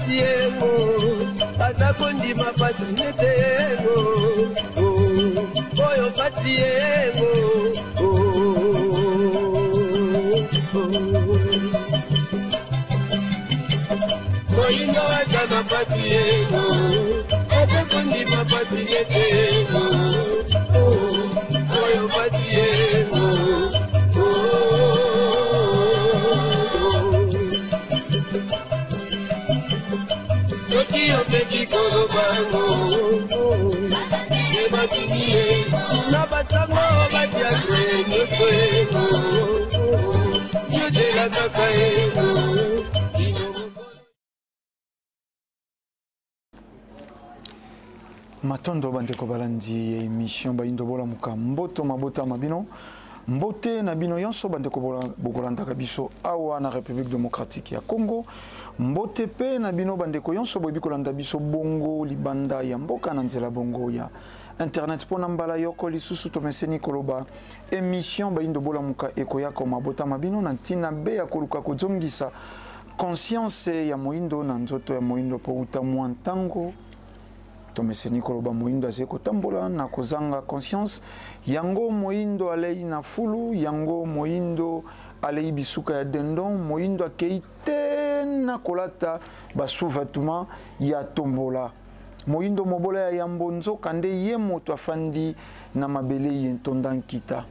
pati yengo atakondima pati nete yengo oyo pati yengo moyindo atama pati yengo atakondima pati nete yengo oyo pati yengo Yo baby kolo bango Eba tiniye Nabatango badiagre Nyoko ego Nyodela kaka ego Matondo bandeko balandi émission Bayindo bola muka mboto mabota mabino mbote na bino yonso bandeko bokolandaka biso awa na République démocratique ya Congo mbote pe na bino bandeko yonso boyebi kolanda biso bongo libanda ya mboka na nzela bongo ya internet pona mbala yoko lisusu tomeseni koloba émission Bayindo bola muka ekoyaka mabota mabino na ntina be ya koluka kozongisa conscience ya moindo na nzoto ya moindo po utamwa ntango tomeseni koloba moindo azeko tambola na kozanga conscience yango moindo alei na fulu yango moindo alei bisuka ya dendon moindo akei te na kolata basouvatuma ya tombola moindo mobola ya yambo nzoka nde ye moto afandi na mabele ye ntonda nkita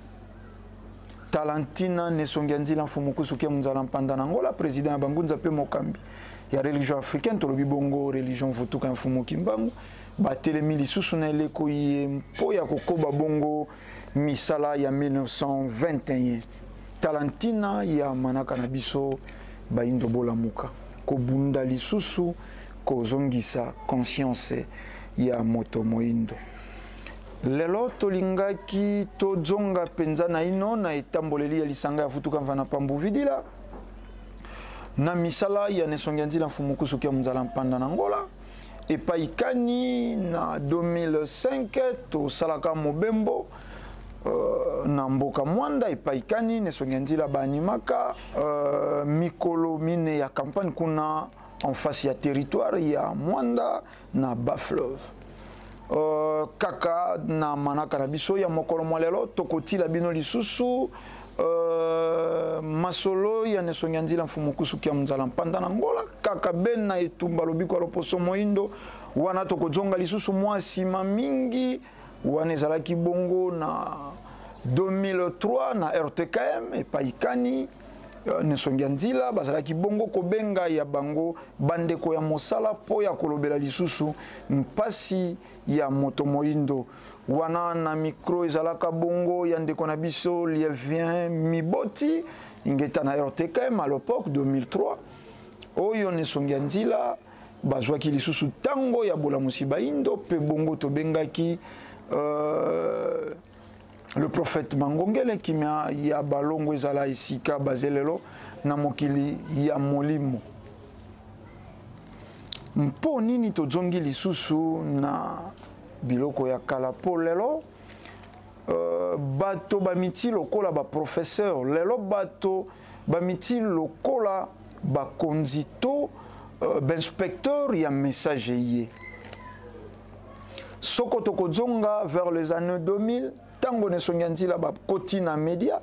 Talantina nesongi ya nzila mfumukusu kia mnzala mpanda na ngola président ya bangunza pe mokambi ya religion africaine tolobi bongo religion vutuka mfumu kimbangu batelemi lisusu na eleko ye mpo ya kokoba bongo misala ya 1921 Talantina ya manaka na biso Bayindo bola muka kobunda lisusu kozongisa conscience ya moto moindo lelo tolingaki tozonga penza na ino na etamboleli ya lisanga ya futuka mvana pambu vidila na misala ya nesongi ya nzila mfumukusu kia mnzala mpanda na ngola epaikani na 2005 tosalaka mobembo na mboka mwanda epaikani nesongi ya nzila baanimaka mikolo mine ya campagne kuna en face ya territoire ya mwanda na Bas-Fleuve kaka na manaka na biso ya mokolo mwa lelo tokotila bino lisusu masolo ya nesongi ya nzila mfumukusu kia mnzala mpanda na ngola kaka ben na etumba lobiko loposo moindo wana tokozonga lisusu mwa nsima mingi wana ezalaki bongo na 2003 na RTKM epaikani nesongi ya nzila bazalaki bongo kobenga ya bango bandeko ya mosala po ya kolobela lisusu mpasi ya moto moindo wana na micro ezalaka bongo ya ndeko na biso Lievien Miboti ingeta na RTKM à l'époque 2003 oyo nesongi ya nzila bazwaki lisusu tango ya bolamusi Bayindo pe bongo tobengaki le prophète Mangongele kimia ya balongo ezala esika bazelelo na mokili ya molimo mpo nini tozongi lisusu na biloko ya kala po lelo bato bamiti lokola ba professeur lelo bato bamiti lokola bakonzi to b'inspecteur ya message ye soko tokozonga vers les années 2000 tango nesongi ya nzila bakoti na média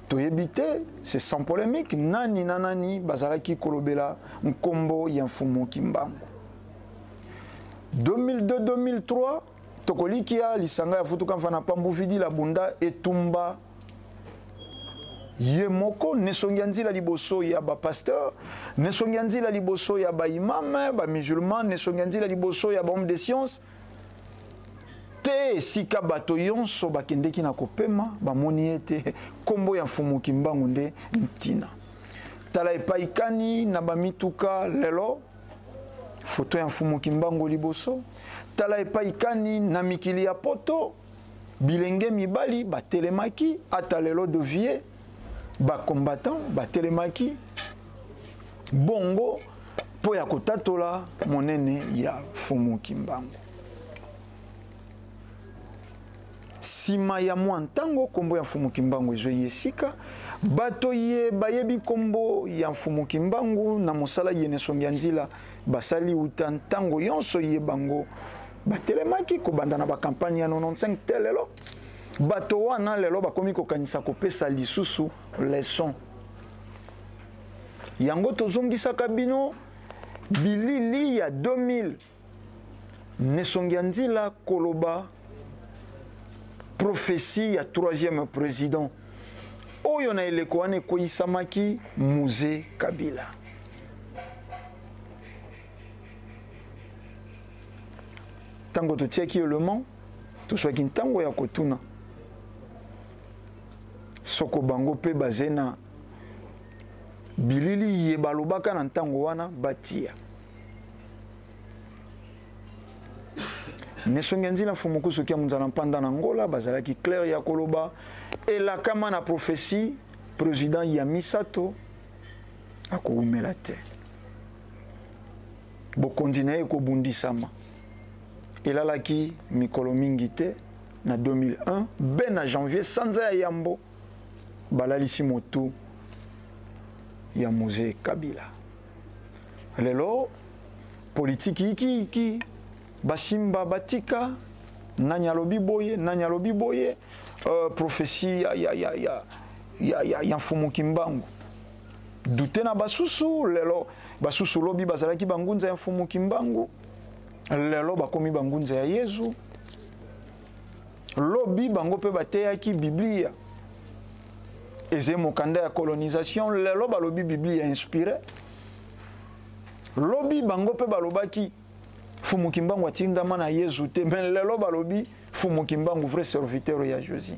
toyebi te c'est sans polémique nani na nani bazalaki kolobela nkombo ya mfumu kimbangu 2002-2003 tokolikia lisanga ya futuka mfana pambu vidi la bunda etumba ye moko nesongi ya nzila liboso ya ba pasteur nesongi ya nzila liboso ya ba imam ba musulman nesongi ya nzila liboso ya ba homme de science te sika bato yonso bakendeki na kopema bamoni ete kombo ya mfumu kimbangu nde ntina tala epaikani na bamituka lelo foto ya mfumu kimbangu liboso tala epaikani na mikili ya poto bilenge mibali batelemaki ata lelo de vie bacombattant batelemaki bongo po ya kotatola monene ya mfumu kimbangu sima ya mwa ntango kombo ya mfumu Kimbangu ezwe yesika bato ye bayebi kombo ya mfumu Kimbangu na mosala yene songia nzila basali uta ntango yonso ye bango batelemaki kobanda na bakampagne ya 95 telelo bato wana lelo bakomi kokanisa kopesa lisusu leson yango tozongisaka bino bilili ya 2000 nesongia nzila koloba prophétie ya 3e président oyo na eleko wana ekoyisamaki Musée Kabila. Tango totiaki le Mans toswaki ntango ya kotuna soko bango pe bazena bilili ye balobaka na ntango wana batia nesongia nzila mfumu kusuki ya munzala mpanda na Angola bazalaki clair ya koloba elakama na prophétie président ya misato akoumela te bokonzi na ye ekobundisama elalaki mikolo mingi te na 2001 be na janvier sanza ya yambo balalisi motu ya Musée Kabila. Lelo politiki iki basimba batika nanya lobi boye prophétie ya mfumu Kimbangu dute na basusu lelo basusu lobi bazalaki bangunza ya mfumu Kimbangu lelo bakomi bangunza ya Yesu lobi bango pe bateyaki Biblia eze mokanda ya colonisation lelo balobi Biblia inspiré lobi bango pe balobaki Fumu Kimbangu atindama na Yesu te men lelo balobi Fumu Kimbangu vrai serviteur ya Jésus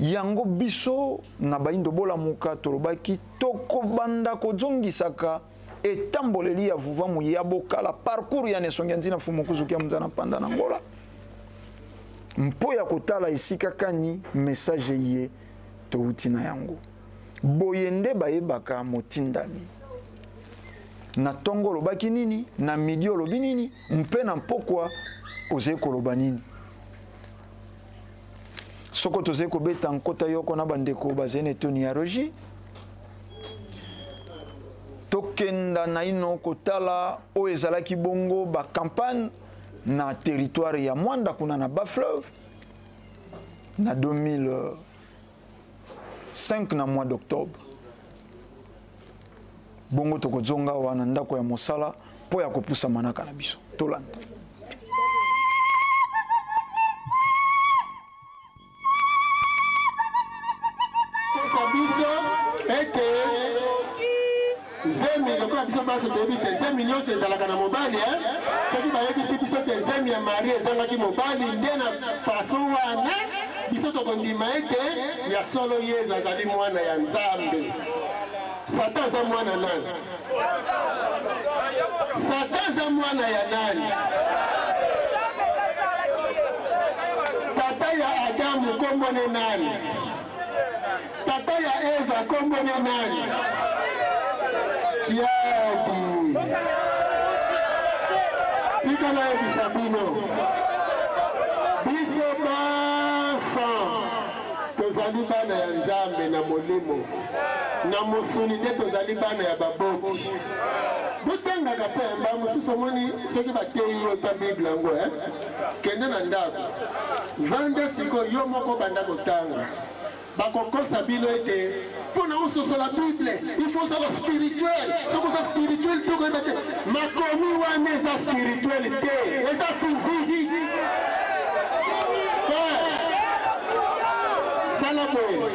yango biso na baindo bola muka tolobaki toko banda kozongisaka etamboleli ya vuvamu ya bokala parcours ya nesongia nzina Fumu kuzukia mzana panda na Angola mpo ya kotala esika kani message ye touti na yango boyende bayebaka motindami na tongo lobaki nini na midio lobi nini mpe na mpokwa oze koloba nini soko toze kobeta nkota yoko na bandeko bazene toni ya roji tokenda na ino kotala o ezalaki bongo ba campagne na territoire ya Mwanda kuna na Bas-Fleuve na 2005 na mois d'octobre bongo tokozonga wana ndako ya mosala po ya kopusa manaka na biso tolanda Zemi, le quoi biso baso debi te zemi nyonso ezalaka na mobali soki bayebisi biso te zemi ya mari ezangaki mobali nde na fason wana biso tokondima ete ya solo Yesu azali mwana ya Nzambe. Satan aza mwana nani? Satan aza mwana ya nani? Tata ya Adamu kombone nani? Tata ya Eva kombone nani? Kiadi tika na ebisabino biso basa tozali bana ya Nzambe na molimo na musuni nde tozali bana ya baboti botangaka mpe yamba mosusu omoni soki bateyi yo ta bible yango kende na ndako vanda sikoyo yo moko banda kotanga bakokosa bino ete pona ososola Bible il faut ça spirituel soko ça spirituel to koyeba te makomi wana eza spirituel te eza physique sala boye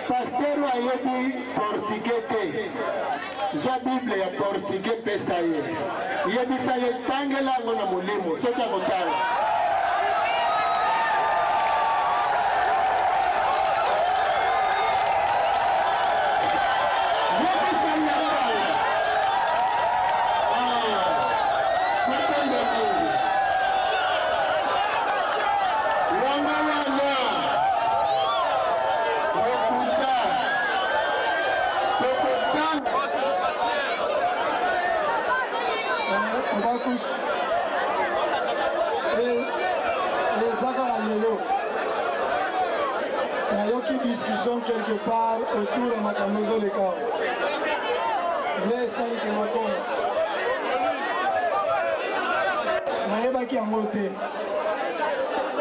pasteur ayebi portugais te zwa Bible ya portugais pesa ye yebisa ye tangela yango na molimo soki akotanga discussion quelque part autour de Makamozo le cas. Laisse-le que ma com. Nayebaki yango te.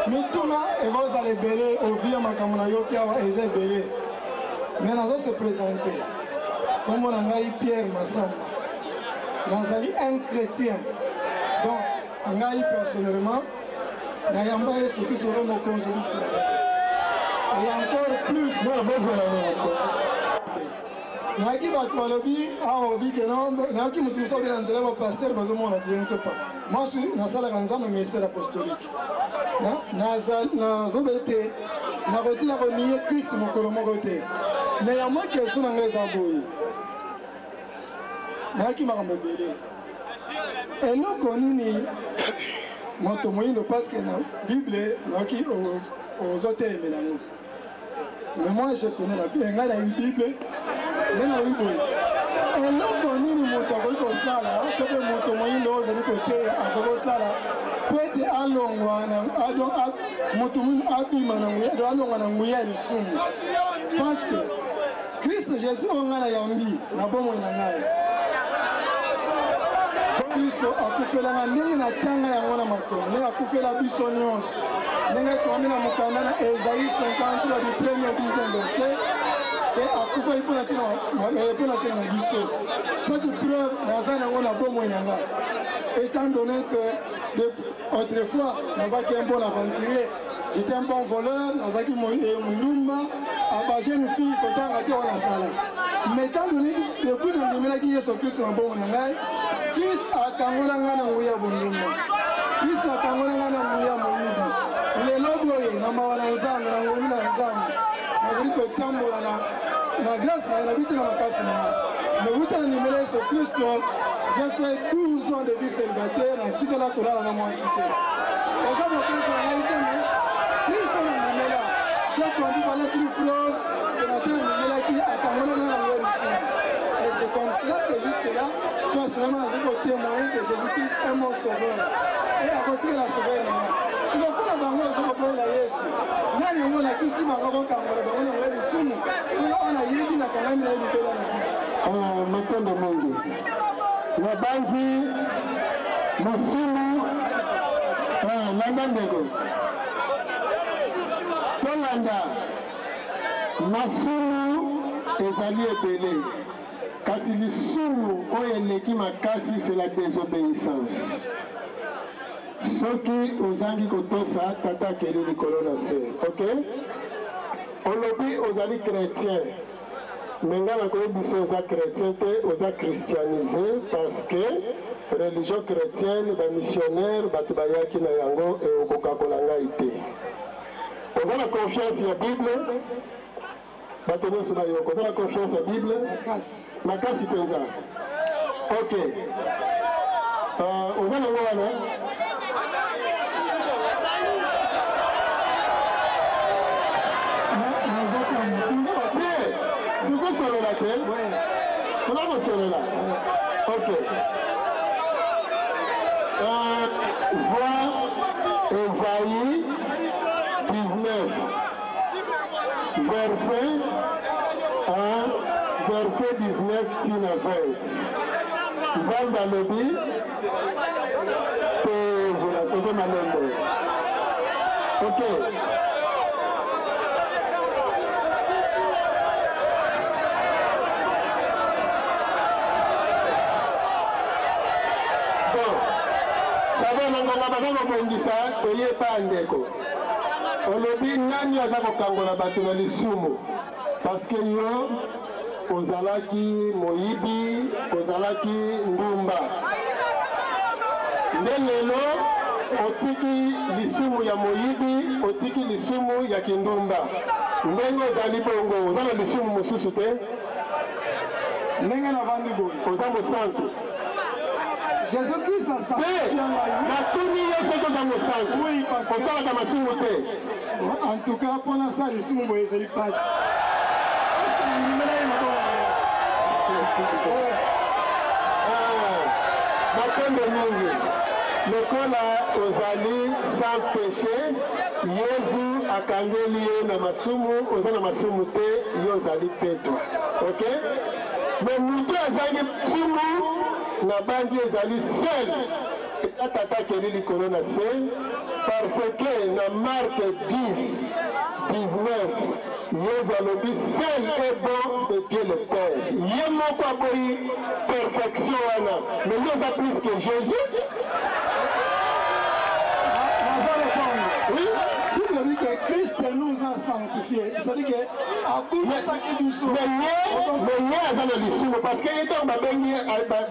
Mituma evoza lebele ovia makambo na yo kiawa eza ebele. Mais nazo se présenter. Kombo na ngai Pierre Massamba. Nazali un chrétien. Donc, ngai personnellement, nayamba Yesu Kristo mokonzi d'Israël. Et encore plus, nayaki bato balobi awa obi ke nayaki moto mosusu abela nzela bapaster bazomona te ye nsopa mwasi nasalaka nzambe ministère apostolique nazoba ete nakotila konie Kristo mokolo moko te me ya mwa kesu na ngai eza boye nayaki makambo ebele eloko nini moto moyindo parce que na bible nayaki ozotelemela yango. Mais moi je connais la Bible, ngai na Bible, ngai boye. Eloko nini moto akoki kosala to mpe moto moyindo oyo ozali koteya akoki kosala po ete alongwa moto moyindo abima na nguya alongwa na nguya ya lisumu. Parce que Christ Jésus oyo ngai nayambi na bomoi na ngai biso akufelanga ndenge natanga yango na makolo ndenge akufela biso nyonso ndenge toami na mokanda na Esaïe 53 du 1er au 10e verset e akufeli mpona te na biso cette preuve naza nango na bomoi na ngai étant donné que autrefois nazaki un bon aventurier, j'étais un bon voleur, nazaki mulumba abagene fille kotanga te wana sala mais étant donné depuis nandimelaki Yesu Kristo na bomoi na ngai Christ akangola nga na nguya bondima Christ akangola nga na nguya moyibi lelo boye na mawa na nzambe na ngolu na nzambe nazali kotambola na grâce na biti na makasi na nga mais wuta na nimela Yesu Kristo j'ai fait 12 ans de vie célibataire na tikala kolala na mwasi te eza mokonzi na ngai te mais Christ na nimela j'ai conduit par l'esprit preuve que na te na nimelaki akangola nga na nguya lisumu et c'est comme cela que jusque là toi seulement nazali kotémoigner que Jésus-Christ est mon sauveur et akotika na sauveur na ngai sikokola bango eza koboyela Yesu nani yango nakisi bango kokangola bango na nguya lisumu oyo oyo nayebi nakangami na ye libela na bible Matondo mingi wabanzi masumu landa ndeko tolanda masumu ezali ebele kasi lisumu oyo eleki makasi c'est la désobéissance soki ozangi kotosa tata akeli likolo na se ok olobi ozali chrétien mais nga nakoyebisa oza chrétien te oza christianisé parce que religion chrétienne bamissionnaire bato bayaki na yango okokakola ngai te oza na confiance ya bible bato nyonso na yo oza na confiance ya bible makasi mpenza ok oza nango wana solola te tona kosolola ok voix Ésaïe 19 verset 19 tina 20 nzambe alobi tevula toke malembe ok ngonga baza kobongisa toyeba ndeko olobi nani aza kokangola bato na lisumu parce que yo ozalaki moyibi ozalaki ndumba nde lelo otiki lisumu ya moyibi otiki lisumu ya kindumba ndenge ozali bongo oza na lisumu mosusu te ndenge navandi boye oza mosantu Jésus-Christ a sa en tout cas, pendant ça, les sous ils passent. lokola ozali sans péché Yesu akangeli ye na masumu oza na masumu te yo ozali petwa ok mais mutu azali sumu na bandi ezali seul tata keli likolo na se parce que na Marc 10 19 Yesu alobi seul est bon c'est Dieu le Père ye moko aboyi perfection wana mais yo oza plus que Jésus. Oui, Bible dit que Christ nous a sanctifiés. C'est-à-dire que mais aza na lisumu parce que ye donc babengi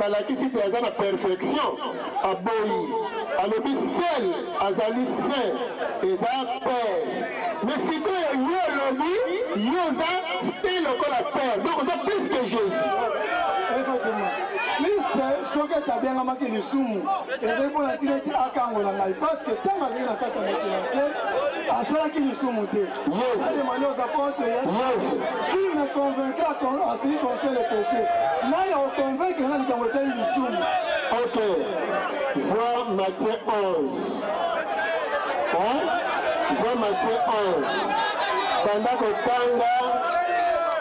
balakisi mpe aza na perfection aboyi alobi seul azali saint eza père mais sikoyo yo olobi yo oza saint lokola père donc oza plus que Jésus. Effectivement. Christ soki atabengamaki lisumu ezali mpona ntina ete akangola ngai parce que ntango azali na kati ya mokili ya se asalaki lisumu te ademande aux apôtres qui me convaincra en ce qui concerne le péché nani akoconvaincre nga likambo etali lisumu. Ok, Jean Matthieu 11 Jean Matthieu 11 banda kotanga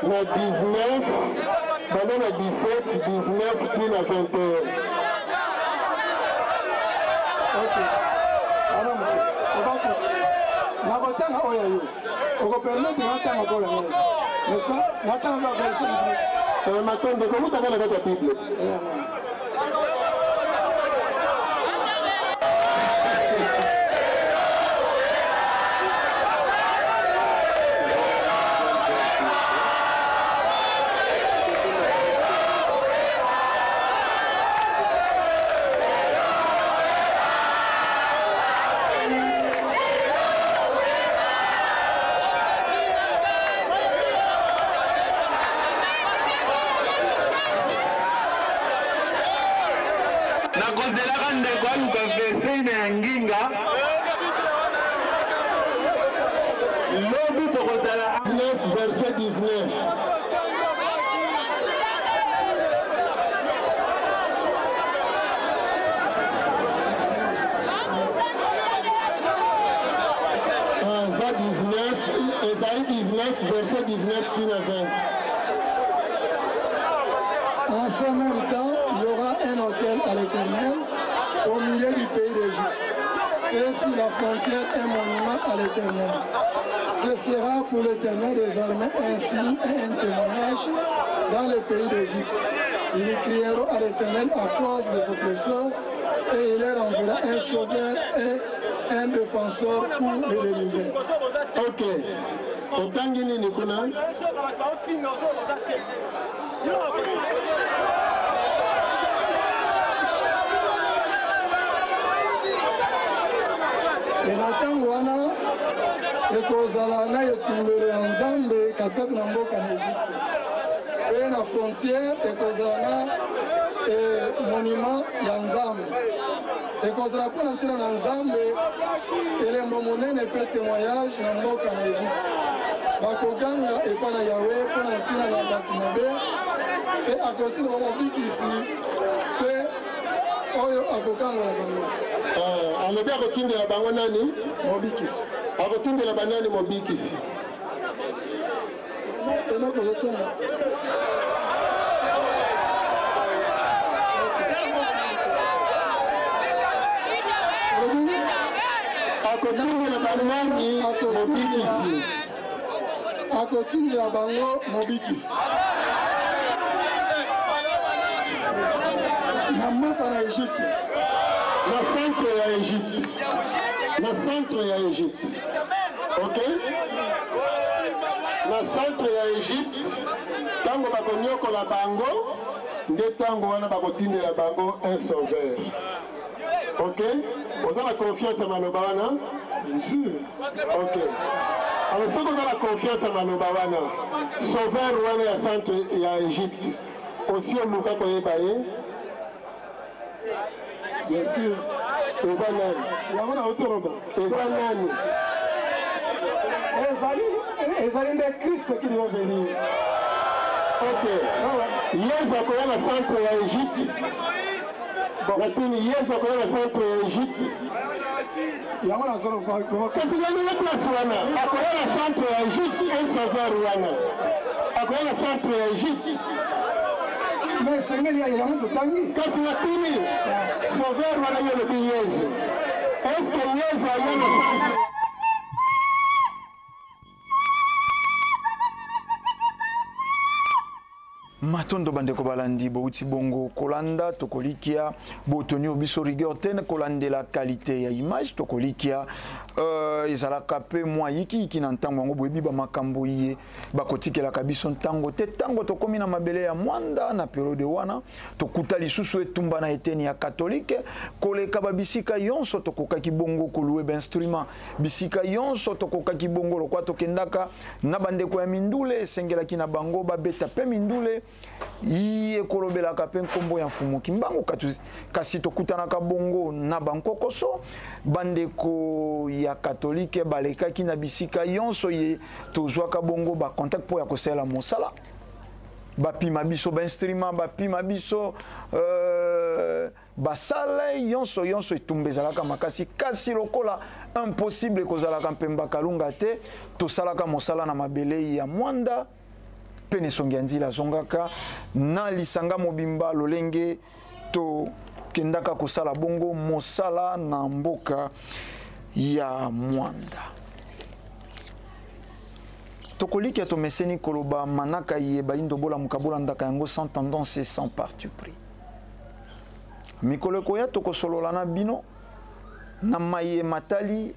na 19 banda na 17 19 ti na 21. Ok, ana moke obakusi nakotanga oyo yo okopermettre natanga koyo ngai n'est-ce pas natanga verité biblique matonde komutanga na kati ya Bible nakozelaka ndeko aluka verse ine ya nginga lobi tokozala 19 verset 19 Jean 19 Esaïe 19 verset 19 tina 20. En ce même temps, il y aura un autel à l'Éternel au milieu du pays d'Égypte. Et sur la frontière, un monument à l'Éternel. Ce sera pour l'Éternel des armées un signe et un témoignage dans le pays d'Égypte. Ils crieront à l'Éternel à cause des oppresseurs et il leur enverra un sauveur et un défenseur pour les délivrer. Ok. Otangi nini kuna? Na ntango wana ekozala na etumbelo ya nzambe katikati na mboka na Egypte mpe na frontière ekozala na monument ya nzambe ekozala mpona ntina na nzambe elembo monene mpe témoignage na mboka na Egypte bakoganga epai na yawe mpona ntina na bato mabe mpe akotina bamobikisi mpe oyo akokangola bango. Alobi akotindela bango nani? Mobikisi. Akotindela banani mobikisi? Eloko zotonga. Akotindela banani mobikisi? Akotindela bango mobikisi. Na mboka na Egypte. Na centre ya Egypte. Na centre ya Egypte. Ok? Na centre ya Egypte, tango bakonyokola bango, nde tango wana bakotindela bango un sauveur. Ok? Oza na confiance ya maloba wana? Bien sûr. Ok. Alors soki oza na confiance ya maloba wana, sauveur wana ya centre ya Egypte, osi oluka koyeba ye? Bien sûr. Eza nani? Yango na otoroba. Eza nani? Ezali nde Kristo qui doit venir. Ok. Yesu akoya na centre ya Egypte. lakini yesu akolela centre ya Egypte yango nazoloba kasi nalinga place wana akolela centre ya Egypte un sauveur wana akolela centre ya Egypte mais sengeli yango totangi kasi lakini sauveur wana yo lobi yesu est-ce que yesu ayana sens matondo bandeko balandi bouti bongo kolanda tokolikia botoni obiso rigueur tene kolandela qualité ya image tokolikia ezalaka pe mwa yiki na ntango yango boyebi bamakambo ye bakotikelaka biso ntango te ntango tokomi na mabele ya mwanda na periode wana tokuta lisusu etumba na eteni ya katolike koleka babisika yonso tokokaki bongo kolue bainstrument bisika yonso tokokaki bongo lokwa tokendaka na bandeko ya mindule esengelaki na bango babeta pe mindule iye kolobelaka pe nkombo ya mfumu kimbangu kasi tokutanaka bongo na bankokoso bandeko ya katolike balekaki na bisika yonso ye tozwaka bongo ba contact po ya kosala mosala bapima biso bainstrument bapima biso basala yonso etumba ezalaka makasi kasi lokola impossible kozalaka mpemba kalunga te tosalaka mosala na mabele ya mwanda pene songi ya nzela azongaka na lisanga mobimba lolenge tokendaka kosala bongo mosala na mboka ya mwanda tokolikia tomeseni koloba manaka ye bayindo bolamuka bolandaka yango sans tendance et sans parti pris mikolo ekoya tokosolola na bino na maye matali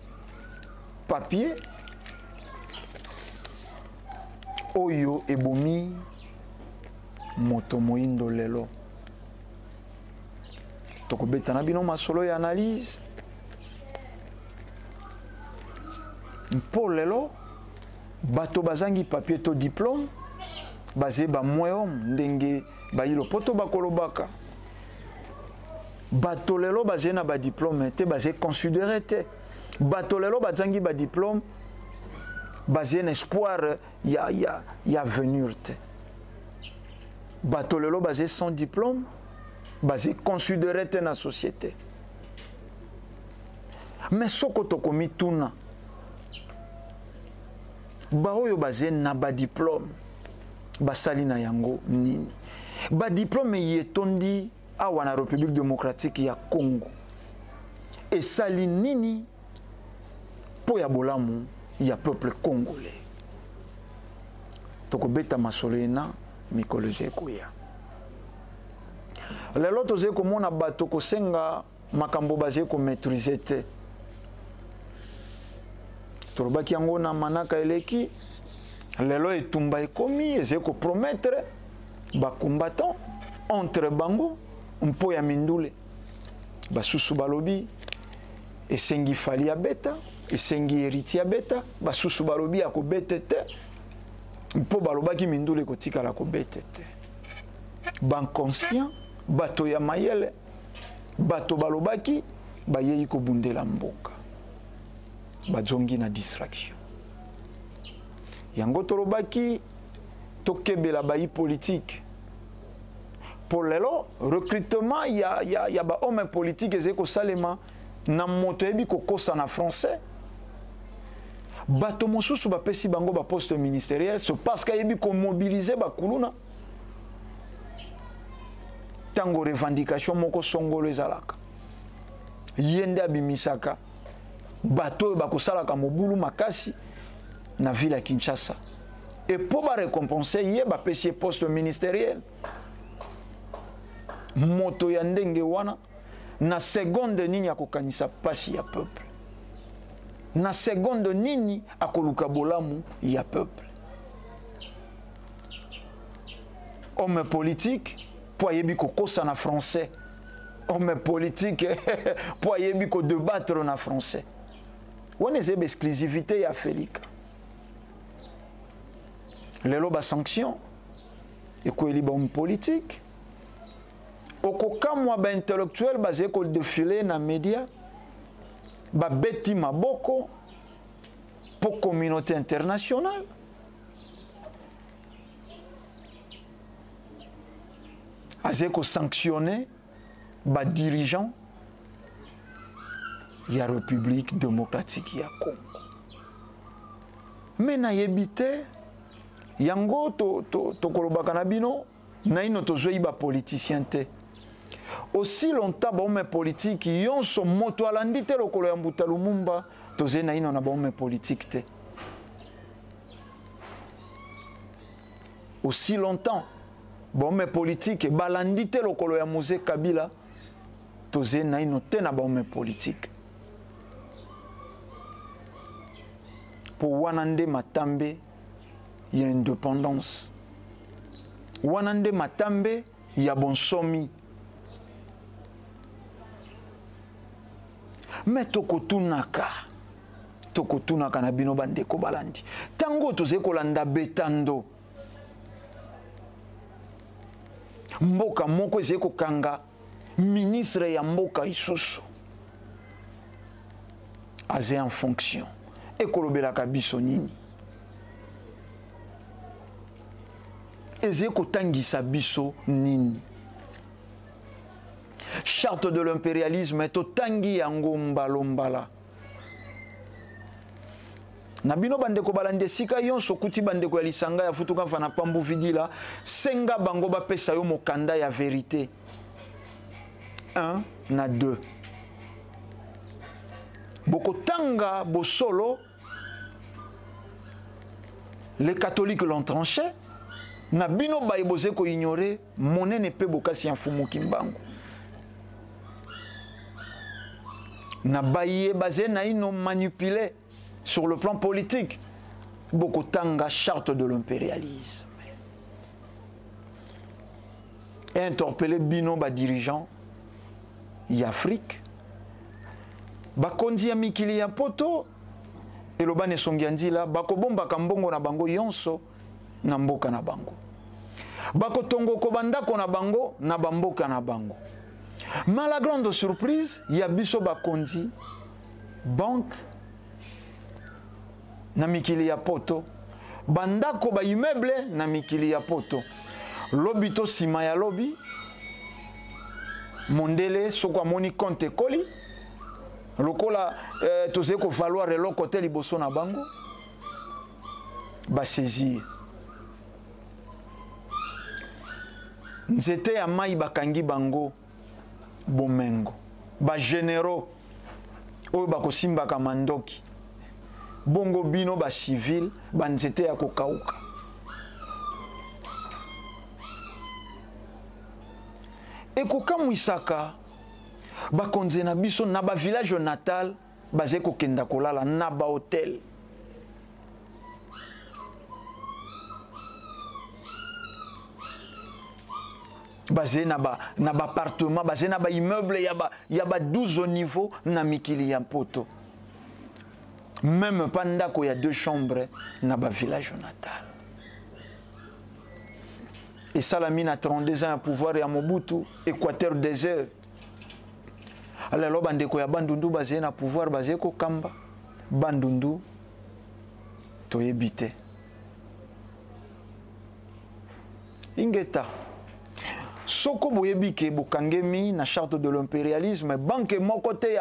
papier oyo ebomi moto moyindo lelo tokobeta na bino masolo ya analyse mpo lelo bato bazangi papier to diplôme baze ba moyom ndenge bayilo poto bakolobaka bato lelo baze na ba diplôme te baze considéré te bato lelo bazangi ba diplôme basé un espoir ya venir te bato lelo basé sans diplôme basé considéré te na société mais soko tokomi tuna baoyo basé na ba diplôme basali na yango nini ba diplôme yetondi awa na République démocratique ya Congo esali nini po ya bolamu ya peuple congolais tokobeta masolena mikolo zekoya lelo toze komona bato kosenga makambo baze ko maîtriser te tolobaki yango na manaka eleki lelo etumba ekomi eze ko promettre ba combattant entre bango mpo ya mindule basusu balobi esengi fali ya beta esengi héritier beta basusu balobi akobete te mpo balobaki mindule kotikala kobete te banconscient bato ya mayele bato balobaki bayei kobundela mboka bazongi na distraction yango tolobaki tokebela bayi politique pour lelo recrutement ya ba homme politique ezali kosalema na moto yebi kokosa na français bato mosusu bapesi bango ba poste ministériel c'est parce que yebi ko mobiliser ba kuluna tango revendication moko songolo ezalaka yende abimisaka bato bakosalaka mobulu makasi na ville ya Kinshasa et pour ba récompenser ye bapesi poste ministériel moto ya ndenge wana na seconde nini akokanisa pasi ya peuple na seconde nini akoluka bolamu ya peuple homme politique po yebi kokosa na français homme politique po yebi ko débattre na français wana ezeba exclusivité ya Felika lelo ba sanction ekoyeli ba homme politique okokamwa ba intellectuel basé ko défiler na média ba beti maboko pour communauté internationale azé ko sanctionner ba dirigeant ya République démocratique ya Congo. Mais na yebite yango to kolobaka na bino na ino tozoi ba politicien te. Aussi longtemps ba homme politique yonso moto alandi te lokolo ya Mbuta Lumumba tozei na ino na ba homme politique te. Aussi longtemps ba homme politique balandi te lokolo ya Moïse Kabila tozei na ino te na ba homme politique. Pour wanande matambe il y a indépendance. Wanande matambe il y a bonsomi. Mais tokotunaka na bino bandeko balandi. Tango toze kolanda betando. Mboka moko eze kokanga ministre ya mboka isusu. Aze en fonction. Ekolobelaka biso nini. Eze kotangisa biso nini. Charte de l'impérialisme est otangi yango mbalombala. Na bino bandeko balande sika yonso kuti bandeko ya lisanga ya futuka mfana pambu vidila senga bango bapesa yo mokanda ya vérité. 1 na 2. Bokotanga bosolo. Les catholiques l'ont tranché. Na bino baibose ko ignorer monnaie ne peut bokasi en fumu kimbango. Na baye basé na ino manipulé sur le plan politique. Bokotanga charte de l'impérialisme. Et interpellé bino ba dirigeant y Afrique. Ba kondi ya mikili ya poto. Et le bane songiandila bako bomba kambongo na bango yonso na mboka na bango. Bako tongo kobandako na bango na bamboka na bango. Mais la grande surprise, il y a biso bakondi banque na mikili ya poto. Bandako ba immeuble na mikili ya poto. Lobito sima ya lobi. Mondele soko amoni compte koli. Lokola toze ko valoir le côté liboso na bango ba saisir nzete ya mai bakangi bango bomengo ba généraux oyo bakosimba ka mandoki bongo bino ba civil ba nzete ya kokauka ekokamwisaka bakonze na biso na ba village natal baze ko kenda kolala na ba hotel basé na ba appartement basé na ba immeuble ya ba 12 niveaux na mikili ya poto même pendant qu'il y a 2 chambres na ba village natal. Et Salamine a 32 ans à pouvoir et à Mobutu Équateur désert. Alors bandeko ya bandundu basé na pouvoir basé ko kamba bandundu to ebité ingeta soko boyebike bokangemi na charte de l'impérialisme banque mon côté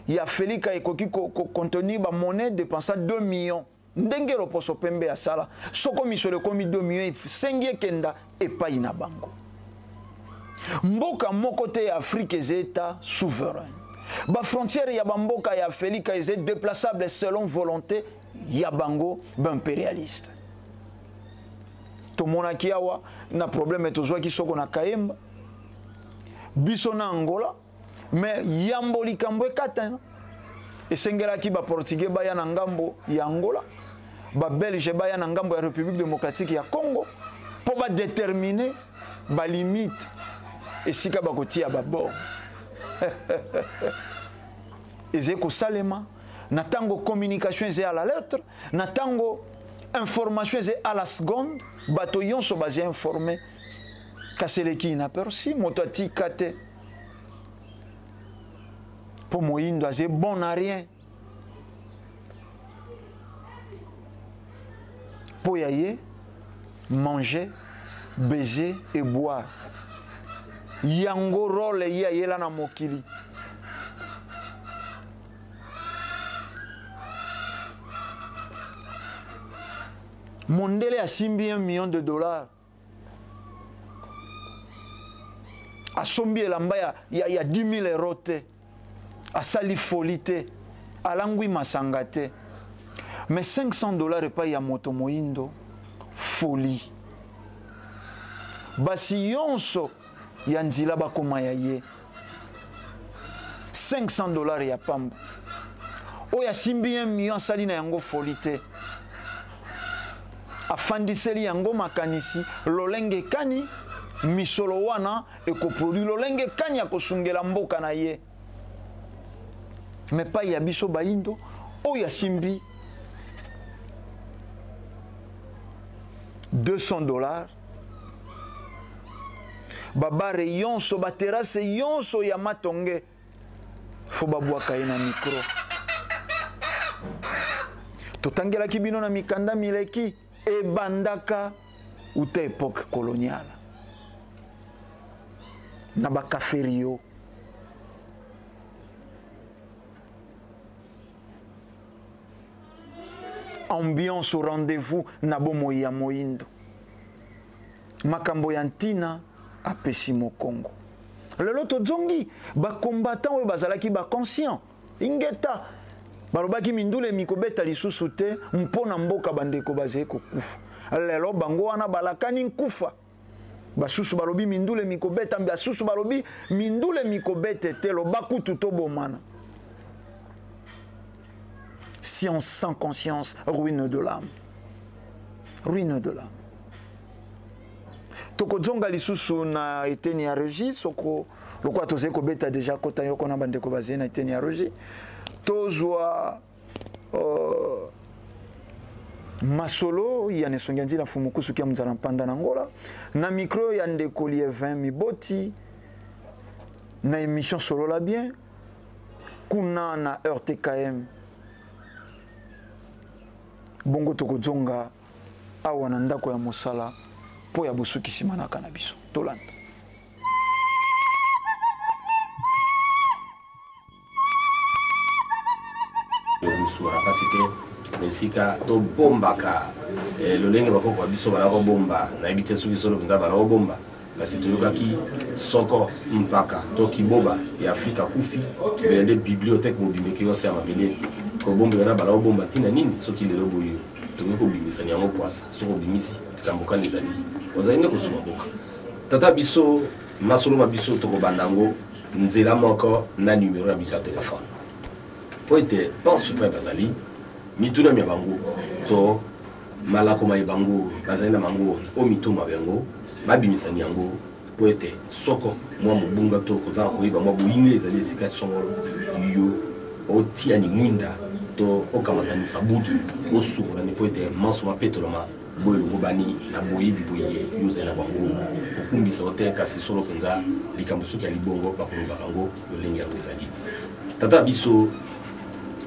ya Felika ekoki contenir ba monnaie dépensant 2 millions ndenge loposo pembe ya sala soko misole komi 2 millions sengie kenda epai na bango. Mboka moko te ya Afrique ezeta souverain. Ba frontière ya bamboka ya Felika ezet déplaçable selon volonté ya bango impérialiste. Tomona kiawa na problème tozwa ki soko na Kayemba. Biso na Angola mais yambo likambo ekata. Esengela ki ba portugais baya na ngambo ya Angola. Ba belge baya na ngambo ya République démocratique ya Congo pour ba déterminer ba limite. Et si kabakoti ya babo ezeko salema natango communication eze à la lettre natango information eze à la seconde bato yonso basé informé kaseleki inaperçu motati kate pour moyindo azé bon à rien pour yaye manger baiser et boire. yango role ya yela na mokili. Mondele a simbi $1 million. A sombi elamba ya 10 000 euros te. A sali folie te. A langui masanga te. Mais $500 pas ya moto moindo. Folie. Basi yonso ya nzila bakoma ya ye. $500 ya pamba. Oya simbi 1 million sali na yango folie te. Afandiseli yango makanisi lolenge kani misolo wana ekoproduit lolenge kani akosungela mboka na ye. Mais pas ya biso baindo oya simbi $200 babare yonso baterase yonso ya matonge fo babwaka ye na micro totangelaki bino na mikanda mileki ebandaka uta époque coloniale na bakaferio ambiance au rendez-vous na bomoi ya moindo makambo ya ntina apesi mokongo lelo tozongi bakombatant oyo bazalaki baconscient ingeta balobaki mindule mikobeta lisusu te mpona mboka bandeko bazali kokufa lelo bango wana balakani nkufa basusu balobi mindule mikobeta basusu balobi mindule mikobete te lobakutu tobomana. Science sans conscience, ruine de l'âme. Ruine de l'âme. Toko zonga lisusu na eteni ya Régis soko lokwa toze kobeta déjà kota yoko na bandeko bazali na eteni ya Régis tozwa masolo ya nesonganzi na fumukusu kia mzala mpanda na ngola na micro ya ndeko Lievin Miboti na émission Solo la bien kuna na RTKM bongo tokozonga awa na ndako ya mosala po ya busukisi manaka na biso tolanda. Suara pasike mesika to bomba ka lolenge bakoko biso bala ko bomba na ibite suki solo nga bala ko bomba kasi tuyokaki soko mpaka to kiboba ya Afrika kufi bende bibliothèque mobimeki yose ya mabele ko bomba yana bala ko bomba tina nini soki lelo boyo to ko bimisa nyango poisa soko bimisi kamboka lezali ozaine ko suma boka tata biso masolo mabiso to ko bandango nzela moko na numéro ya biso ya téléphone po ete pense pas bazali mituna mi bango to malako mai bango bazali na mango o mituma bango babimisani yango po ete soko mwa mobunga to kozanga koyiba mwa boyine ezali esika songolo yo otia ni mwinda to okamatanisa butu osukola ni po ete manso mapetoloma boye lobani na boyebi boye yoze na bango okumbisa ote kasi solo penza likambo soki ya libongo bakoloba kango lolenge ya ezali tata biso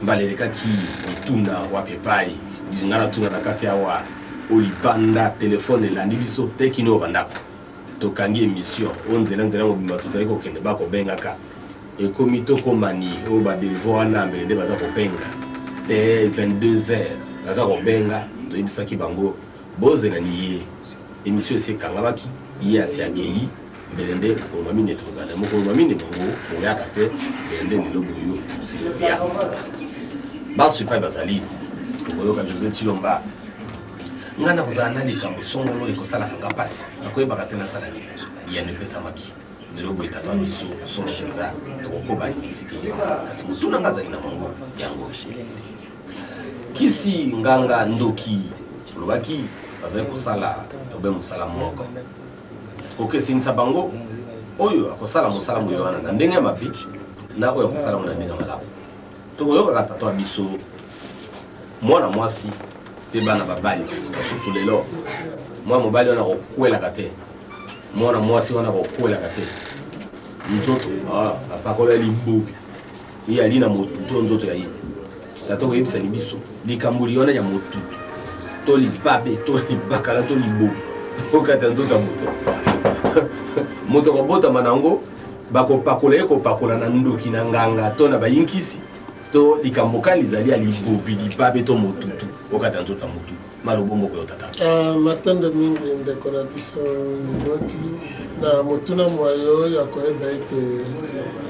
balelekaki ituna wapi pai bizingana tuna na kati awa olipanda telefone elandi biso te kino bandako tokangi émission onzela mobimba tozali kokende bakobengaka ekomi tokomani oyo badelvo wana mbele nde baza kobenga te 22h baza kobenga toyebisaki bango bozela ni ye émission esekangabaki ye asi akei mbele nde mokoloma mine tozala mokoloma mine bango boyaka te mbele nde nilobo yo osiliya baso epai bazali okoyoka José Chilomba ngana kozala na likambo songolo ekosalaka nga mpasi nakoyebaka te nasala nini ya nepesamaki lelo boye tata biso solo mpenza tokokobani esika kasi motuna nga azali na bango yango kisi nganga ndoki olobaki bazali kosala obe mosala moko kokesinisa bango oyo akosala mosala moyo wana na ndenge ya mabe na oyo akosala mo na ndenge ya malamu tokoyokaka tata biso mwana mwasi pe bana babali basusu lelo mwana mobali wana kokwelaka te mwana mwasi wana kokwelaka te nzoto apakola libobi ye ali na motutu nzoto ya ye tata koyebisani biso likambo liona ya motutu to libabe to libakala to libobi okata nzoto ya moto moto kobota manango bako pakola eko pakola na ndoki na nganga to na bayinkisi to likamboka lizali alibobi lipabe to motutu okata nzota mutu malobongo ko tata matanda mingi ndeko na biso ngoti na motuna mwayo ya koyeba ete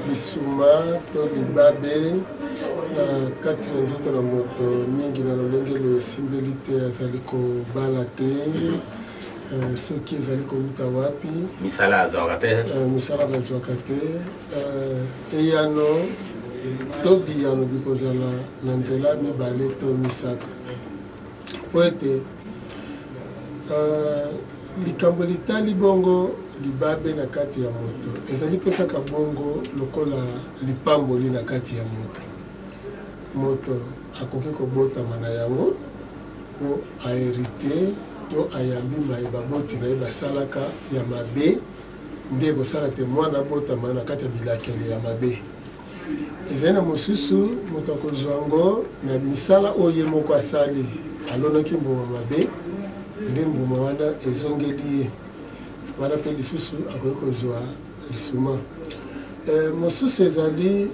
bisuma to libabe na kati na nzoto na moto mingi na lolengelo esimbeli te azali kobala te soki ezali koluta wapi misala azwaka te misala bazwaka te eyano to biyano bikozala na nzela mibale to misato po ete likambo litali bongo libabe na kati ya moto ezali mpe kaka bongo lokola lipamboli na kati ya moto akoki kobotama na yango po aherite to ayambi mayeba boti na ye basalaka ya mabe nde kosala te mwana botama na kati ya bilakeli ya mabe ezali na mosusu moto akozwa yango na misala oyo ye moko asali alonaki mbuma mabe nde mbuma wana ezongeli ye wana mpe lisusu akoki kozwa lisuma mosusu ezali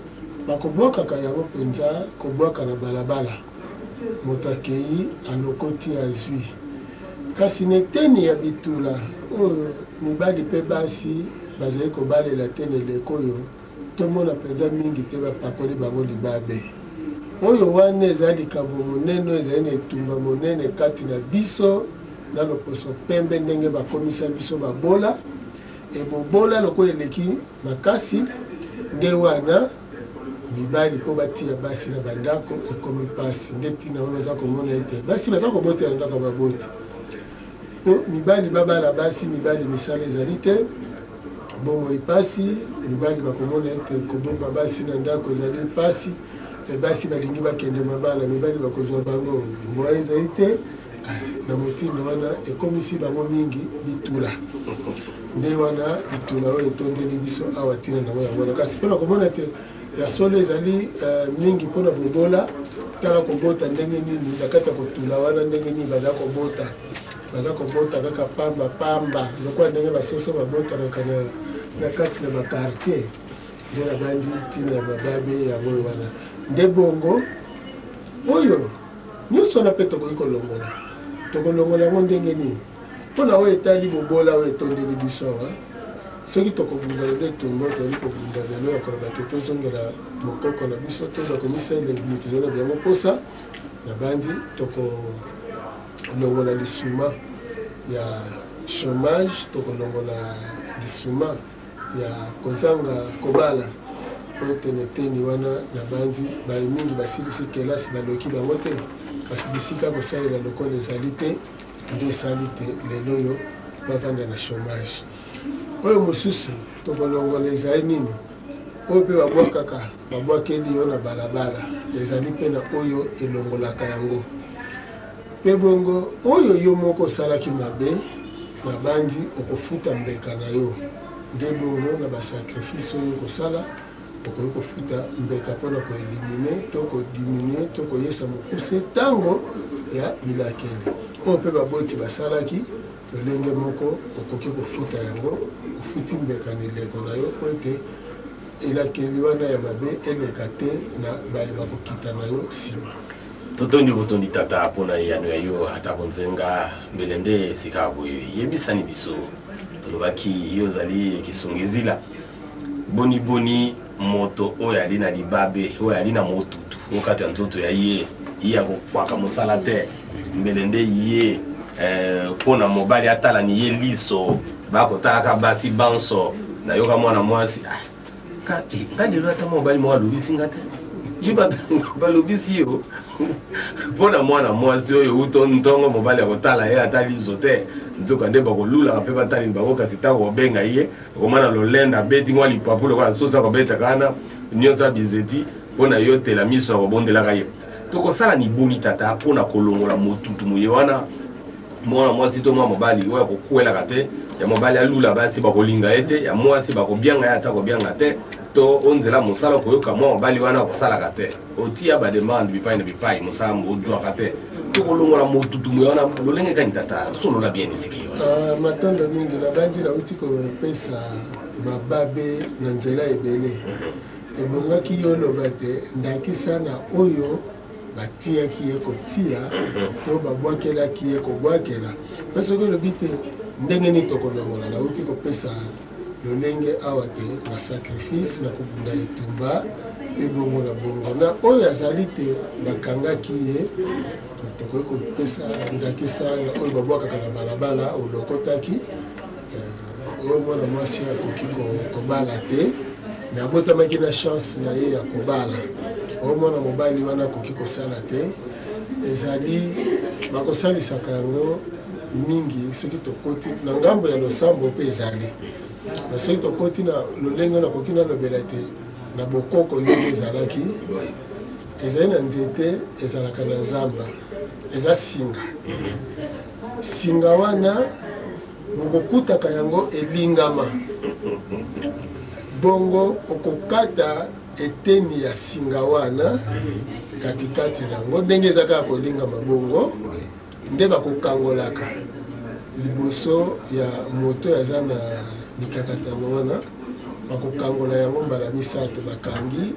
bakobwakaka yango mpenza kobwaka na balabala moto akei alokoti azwi kasi neteni ya bitula oyo mibali mpe basi bazali kobalela te na eleko oyo tomona mpenza mingi te bapakoli bango libabe oyo wana ezali likambo monene ezali na etumba monene kati na biso na loposo pembe ndenge bakomisa biso babola ebobola lokola eleki makasi nde wana mibali mpo batia basi na bandako ekomi pasi nde ntina wana oza komona ete basi baza kobotela ndako baboti po mibali babala basi mibali misala ezali te bomoi pasi mibali bakomona ete kobomba basi na ndako ezali pasi basi balingi bakende mabala mibali bakozwa bango mwa ezali te na motindo wana ekomisi bango mingi bitula nde wana bitula oyo etondeli biso awa ntina nango yango kasi mpona komona ete ya solo ezali mingi mpona bobola tala kobota ndenge nini na kati ya kotula wana ndenge nini baza kobota kaka pamba lokola ndenge basoso babotanaka na kati na bakartier nde na bandi ntina ya mababe yango oyo wana nde bongo oyo nyonso wana mpe tokoki kolongola yango ndenge nini mpona oyo etali bobola oyo etondeli biso awa soki tokobunda lelo etumba tozali kobunda lelo ya koloba te tozongela mokoko na biso to bakomisaele bie tozali na biango mposa na bandi tokolongola lisuma ya chômage tokolongola lisuma ya kozanga kobala oyo teneteni wana na bandi baye mingi basilisi kelasi baloki bango te kasi bisika kosalela lokola ezali te nde esali te lelo oyo bavanda na chômage oyo mosusu tokolongola ezali nini oyo mpe babwakaka babwakeli yo na balabala ezali mpe na oyo elongolaka yango mpe bongo oyo yo moko osalaki mabe na bandi okofuta mbeka na yo nde bongo na basacrifice oyo okosala okoki kofuta mbeka mpona koelimine to kodiminue to koyesa mokuse ntango ya bilakeli oyo mpe baboti basalaki lolenge moko okoki kofuta yango ofuti mbeka na eleko na yo po ete elakeli wana ya mabe eleka te na bayeba kokita na yo nsima totondi botondi tata mpona eyano ya yo ata bonzenga mbele nde esika boyo yebisani biso tolobaki yo ozali kisungizila boni moto oyo ali na libabe oyo ali na motutu okati ya nzoto ya ye akokwaka mosala te mbele nde ye mpona mobali atalani ye liso bakotalaka basi banso nayoka mwana mwasi nga lelo ata mobali moko alobisi nga te yo balobisi yo mpona mwana mwasi oyo uto ntongo mobali akotala ye ata liso te nzoka nde bakolulaka mpe batali bango kasi ntango kobenga ye okomana lolenda abeti mwa lipapu lokola sosi akobetaka wana nyonso abizeti mpona yotela miso akobondelaka ye tokosala nibomi tata mpona kolongola motutu moye wana mwana mwasi to mwa mobali oyo akokwelaka te ya mobali alula basi bakolinga ye te ya mwasi bakobianga ye ata kobianga te to onzela mosala koyoka mwa mobali wana kosalaka te otia bademande bipai na bipai mosala ojwaka te tokolongola motutumu wana lolenge kani tata solola bien esiki wana matanda mingi nabandi nauti kopesa mababe na nzela ebele ebongaki yo loba te ndakisa na oyo batiaki ye kotia to babwakelaki ye kobwakela soki olobi te ndenge nini tokolongola nauti kopesa lolenge awa te na sacrifice na kobunda etumba ebongo na bongo na oyo azali te bakangaki ye tokoki kopesa ndakisa oyo babwakaka na balabala olokotaki oyo mwana mwasi akoki kobala te me abotamaki na chance na ye ya kobala oyo mwana mobali wana akoki kosala te ezali bakosalisaka yango mingi soki tokoti na ngambo ya losambo mpe ezali na soki tokoti na lolenge nakoki nalobela te na bokoko ndenge ezalaki ezali na nzete ezalaka na zamba eza singa singa wana bokokutaka yango elingama bongo okokata eteni ya singa wana katikati nango ndenge eza kaka kolingama bongo nde bakokangolaka liboso ya moto yaza na mikakatano wana bakokangola yango mbala misato bakangoli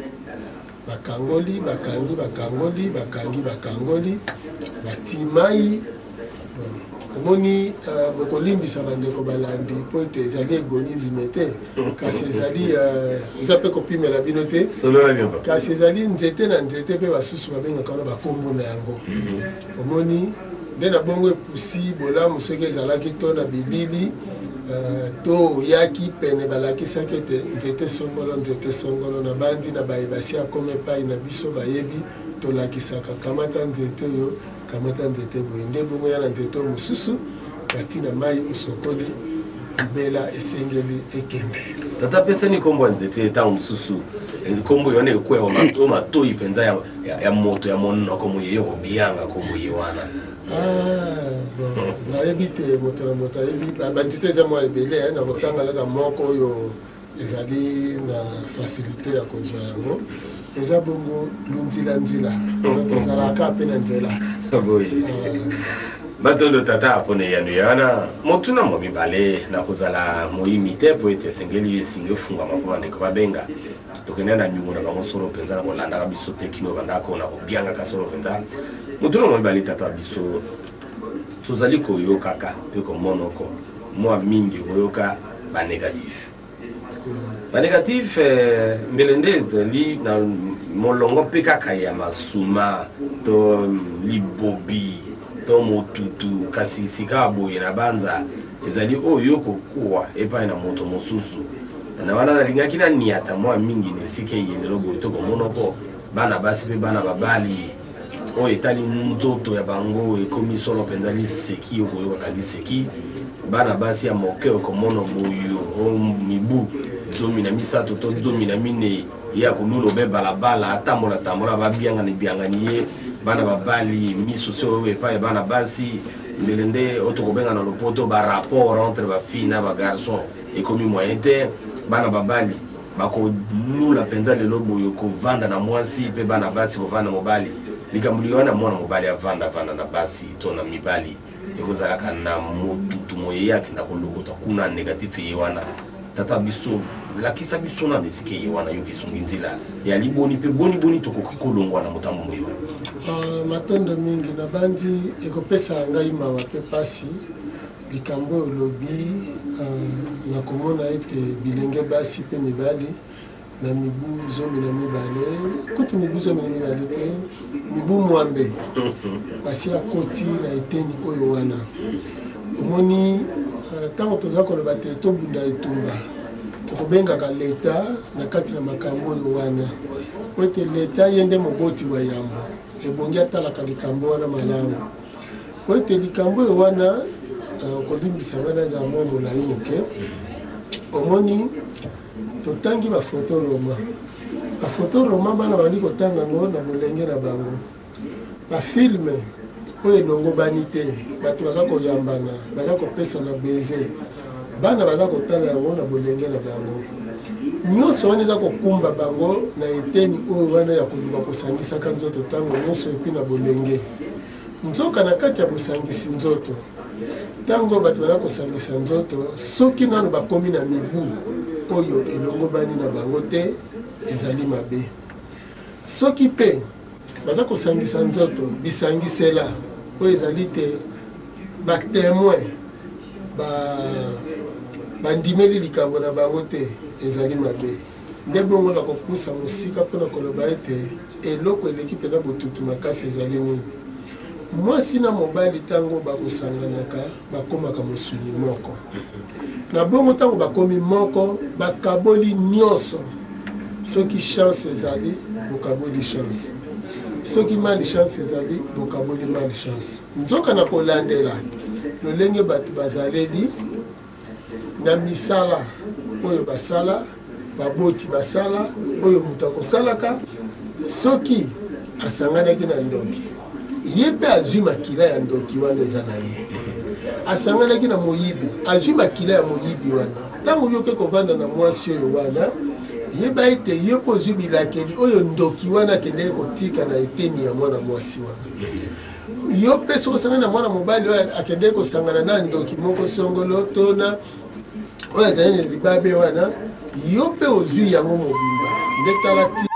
bati mai omoni bokolimbisa bandeko balandi po ete ezali egonisme te kasi ezali eza mpe kopimela bino te kasi ezali nzete na nzete mpe basusu babengaka wana bakombo na yango omoni nde na bongo epusi bolamu soki ezalaki to na bilili to oyaki pene balakisaki ete nzete songolo na bandi na bayebasi akoma epai na biso bayebi tolakisaka kamata nzete oyo kamata nzete boye nde bongo ya na nzete oyo mosusu batina mai osokoli libela esengeli ekende tata pesani kombo ya nzete ntango mosusu kombo yona ekweya matoi mpenza ya moto ya monoko moyeyo kobianga kombo ye wana nayebi te moto na moto ayebi banzete eza mwa ebele na kotanga kaka moko oyo ezali na facilité ya kozwa yango eza bongo nzila tozalaka mpe na nzela batondo tata apone yanu yana motu na mo mibale na kozala moyimi te po ete esengeli esinga efungama mpo bandeko babenga tokende na nyungu na bango solo mpenza na kolandaka biso te kino bandako na kobiangaka solo mpenza motu na mo mibale tata biso tozali koyokaka mpe komonoko mwa mingi koyoka banégatif banégatif mbele nde ezali na molongo mpe kaka ya masuma to libobi to motutu kasi sika boye na banza ezali oyo kokuwa epai na moto mosusu na wana nalingaki na niata mwa mingi na esika eyendelo boye to komonoko bana basi mpe bana babali oyo etali nzoto ya bango ekomi solo mpenza liseki okoyokaka liseki bana basi ya moke okomona boyo mibu 13 to 14 ya kolula obe balabala atambola babiangani ye bana babali miso so oyo epai bana basi mbele nde otokobenga na lopoto barapport entre bafille na bagarçon ekomi moyen te bana babali bakolula mpenza lelo boyo kovanda na mwasi mpe bana basi kovanda mobali likambo liwana mwana mobali avanda na basi to na mibali ekozalaka na motutu moye akenda kolokota kuna négatif ye wana tata biso lakisa biso na esika ye wana yo kisungi nzela ya liboni mpe boni tokoki kolongwa na motambo moye wana matondo mingi na bandi ekopesa ngai mawa mpe pasi likambo olobi na komona ete bilenge basi mpe mibali na mibu 12 kutu mibu 12 te mibu mwambe basi akoti na eteni oyo wana omoni ntango toza koloba te tobunda etumba tokobengaka leta na kati na makambo oyo wana po ete leta ye nde moboti wa yambo ebongi atalaka likambo wana malamu po ete likambo oyo wana okolimbisa wana ezala mwa molai moke omoni totangi bafoto roma bana bandi kotanga yango na bolenge na bango bafilme oyo elongobani te bato baza koyambana baza kopesana beze bana baza kotala yango na bolenge na bango nyonso wana eza kokumba bango na eteni oyo wana ya koluka kosangisaka nzoto ntango nyonso epi na bolenge nzoka na kati ya bosangisi nzoto ntango bato baza kosangisa nzoto soki nano bakomi na mibu oyo elongobani na bango te ezali mabe soki mpe baza kosangisa nzoto bisangisela oyo ezali te batémoin bandimeli likambo na bango te ezali mabe nde bongo na kopusa mosika mpona koloba ete eloko eleki mpena botutu makasi ezali nini mwasi na mobali ntango bakosanganaka bakomaka mosuni moko na bongo ntango bakomi moko bakaboli nyonso soki chance ezali bokaboli chance soki mali chance ezali bokaboli mali chance nzoka na kolandela lolenge bato bazaleli na misala oyo basala baboti basala oyo moto akosalaka soki asanganaki na ndoki ye mpe azwi makila ya ndoki wana eza na ye asanganaki na moyibi azwi makila ya moyibi wana ntango yoke kovanda na mwasi oyo wana yeba ete ye mpo ozwi bilakeli oyo ndoki wana akendeki kotika na eteni ya mwana mwasi wana yo mpe soki osangani na mwana mobali oyo akendeki kosangana na ndoki moko songolo tona oyo azali na libabe wana yo mpe ozwi yango mobimba nde tala ti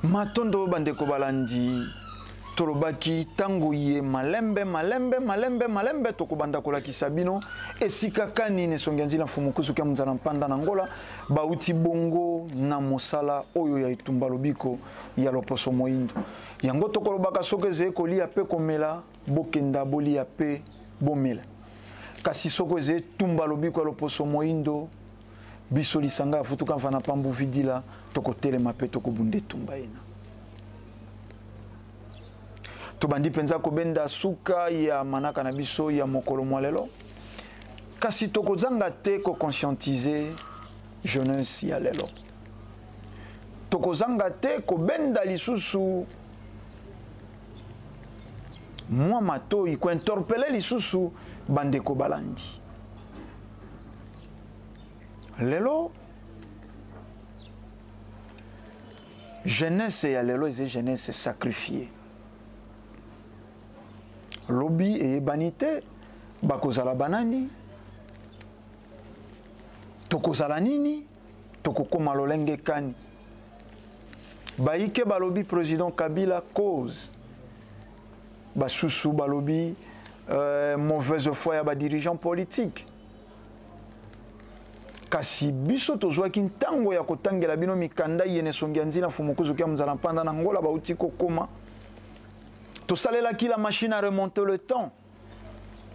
matondo bandeko balandi tolobaki tango ye malembe tokobanda kolakisa bino esika kani nesongi nzila mfumukusu kia munzala mpanda na ngola bauti bongo na mosala oyo ya itumba lobiko ya loposo moindo yango tokolobaka soki eze kolia pe komela bokenda bolia pe bomela kasi soko eze tumba lobiko ya loposo moindo biso lisanga ya futuka mfana pambu vidila tokotelema pe tokobunde tumba ena tobandi penza kobenda suka ya manaka na biso ya mokolo mwalelo kasi tokozanga te conscientiser jeunesse ya lelo tokozanga te kobenda lisusu mwa matoi kointerpele lisusu bandeko balandi lelo jeunesse ya lelo eze jeunesse sacrifiée lobi eyebani te bakozala banani tokozala nini tokokoma lolenge kani bayike balobi président Kabila cause basusu balobi mauvaise foi ya badirigeant politique kasi biso tozwaki ntango ya kotangela bino mikanda yene songi ya nzina fumukuzu kia muzala mpanda na ngola bauti kokoma tosalelaki la machine à remonter le temps